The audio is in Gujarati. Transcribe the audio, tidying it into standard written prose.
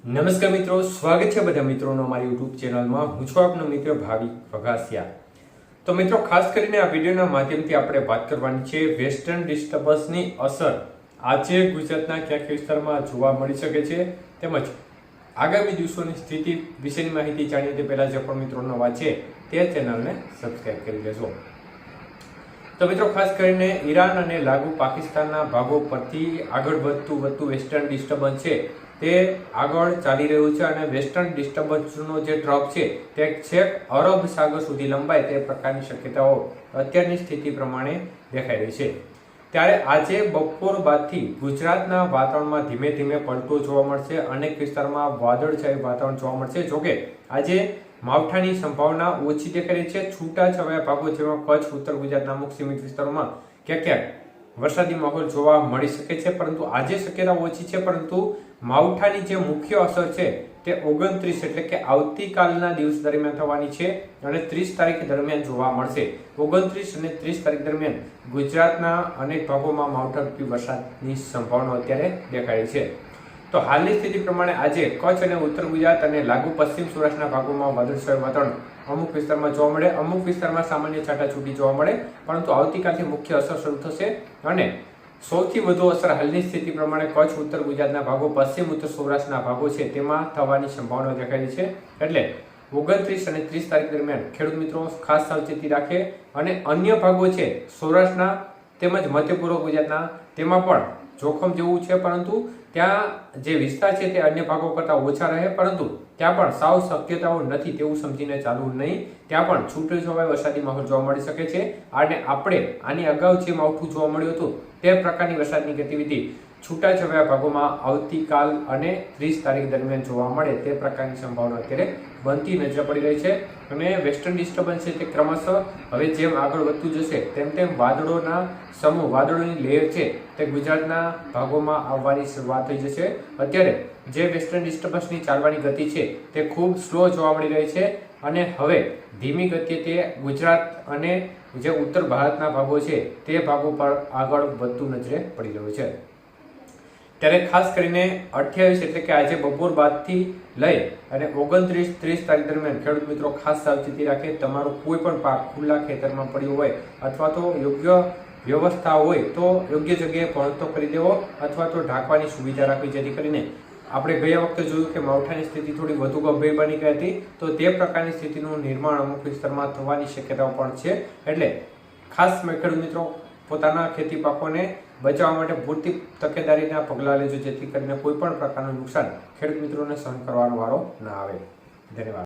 નમસ્કાર મિત્રો, સ્વાગત છે બધા મિત્રોનો અમારી યુટ્યુબ ચેનલમાં. હું છું આપનો મિત્ર ભાવિક વઘાસિયા. તો મિત્રો, ખાસ કરીને આ વિડીયોના માધ્યમથી આપણે વાત કરવાની છે વેસ્ટર્ન ડિસ્ટર્બન્સની અસર આજે ગુજરાતના કયા વિસ્તારમાં જોવા મળી શકે છે તેમજ આગામી દિવસોની સ્થિતિ વિશેની માહિતી જાણીએ તે પહેલા જે પણ મિત્રો નવા છે તે ચેનલને સબસ્ક્રાઇબ કરી લેજો. તો મિત્રો, ખાસ કરીને ઈરાન અને લાગુ પાકિસ્તાનના ભાગો પરથી આગળ વધતું વેસ્ટર્ન ડિસ્ટર્બન્સ છે તે આગળ ચાલી રહ્યું છે અને વેસ્ટર્ન ડિસ્ટર્બન્સનો જે ટ્રક છે તે છેક અરબ સાગર સુધી લંબાય તે પ્રકારની શક્યતાઓ અત્યારની સ્થિતિ પ્રમાણે દેખાઈ રહી છે. ત્યારે આજે બપોર બાદથી ગુજરાતના વાતાવરણમાં ધીમે ધીમે પલટો જોવા મળશે. અનેક વિસ્તારમાં વાદળછાયું વાતાવરણ જોવા મળશે. જોકે આજે માવઠાની સંભાવના ઓછી દેખાઈ રહી છે. છૂટાછવાયા ભાગો જેમાં કચ્છ, ઉત્તર ગુજરાતના અમુક સીમિત વિસ્તારોમાં ક્યાંક ક્યાંક વરસાદી માહોલ જોવા મળી શકે છે, પરંતુ આજે શક્યતા ઓછી છે. પરંતુ માવઠાની જે મુખ્ય અસર છે તે 29 એટલે કે આવતીકાલના દિવસ દરમિયાન થવાની છે અને 30 તારીખ દરમિયાન જોવા મળશે. 29 અને 30 તારીખ દરમિયાન ગુજરાતના અનેક ભાગોમાં માવઠારૂપી વરસાદની સંભાવના અત્યારે દેખાય છે. તો હાલની સ્થિતિ પ્રમાણે આજે કચ્છ અને ઉત્તર ગુજરાત અને લાગુ પશ્ચિમ સૌરાષ્ટ્રના ભાગોમાં વાદળછાયું વાતાવરણ અમુક વિસ્તારમાં જોવા મળે, અમુક વિસ્તારમાં સામાન્ય છાંટાછૂટી જોવા મળે. પરંતુ આવતીકાલથી મુખ્ય અસર શરૂ થશે અને સૌથી વધુ અસર હાલની સ્થિતિ પ્રમાણે કચ્છ, ઉત્તર ગુજરાતના ભાગો, પશ્ચિમ ઉત્તર સૌરાષ્ટ્રના ભાગો છે તેમાં થવાની સંભાવના દેખાય છે. એટલે 29 અને 30 તારીખ દરમિયાન ખેડૂત મિત્રો ખાસ સાવચેતી રાખે અને અન્ય ભાગો છે સૌરાષ્ટ્રના તેમજ મધ્ય પૂર્વ ગુજરાતના તેમાં પણ જોખમ જેવું છે, પરંતુ ત્યાં જે વિસ્તાર છે તે અન્ય ભાગો કરતાં ઓછા રહે, પરંતુ ત્યાં પણ સાવ શક્યતાઓ નથી તેવું સમજીને ચાલવું નહીં. ત્યાં પણ છૂટાછવાયા વરસાદી માહોલ જોવા મળી શકે છે અને આપણે આની અગાઉ જે માવઠું જોવા મળ્યું હતું તે પ્રકારની વરસાદની ગતિવિધિ છૂટાછવાયા ભાગોમાં આવતીકાલ અને 30 તારીખ દરમિયાન જોવા મળે તે પ્રકારની સંભાવના અત્યારે બનતી નજર પડી રહી છે. અને વેસ્ટર્ન ડિસ્ટર્બન્સ છે તે ક્રમશઃ હવે જેમ આગળ વધતું જશે તેમ તેમ વાદળોના સમૂહ, વાદળોની લેયર છે તે ગુજરાતના ભાગોમાં આવવાની શરૂઆત થઈ જશે. અત્યારે જે વેસ્ટર્ન ડિસ્ટર્બન્સની ચાલવાની ગતિ છે તે ખૂબ સ્લો જોવા મળી રહી છે અને હવે ધીમી ગતિએ તે ગુજરાત અને જે ઉત્તર ભારતના ભાગો છે તે ભાગો પર આગળ વધતું નજરે પડી રહ્યું છે. ત્યારે ખાસ કરીને 28 એટલે કે આજે બપોર બાદથી લઈ અને 29, 30 તારીખ દરમિયાન ખેડૂત મિત્રો ખાસ સાવચેતી રાખે. તમારો કોઈ પણ પાક ખુલ્લા ખેતરમાં પડ્યો હોય અથવા તો યોગ્ય વ્યવસ્થા હોય તો યોગ્ય જગ્યાએ પહોંચતો કરી દેવો અથવા તો ઢાંકવાની સુવિધા રાખવી, જેથી કરીને આપણે ગયા વખતે જોયું કે માવઠાની સ્થિતિ થોડી વધુ ગંભીર બની ગઈ હતી, તો તે પ્રકારની સ્થિતિનું નિર્માણ અમુક વિસ્તારમાં થવાની શક્યતાઓ પણ છે. એટલે ખાસ ખેડૂત મિત્રો પોતાના ખેતી પાકોને બચાવવા માટે પૂરતી તકેદારીના પગલાં લેજો, જેથી કરીને કોઈ પણ પ્રકારનું નુકસાન ખેડૂત મિત્રોને સહન કરવાનો વારો ના આવે. ધન્યવાદ.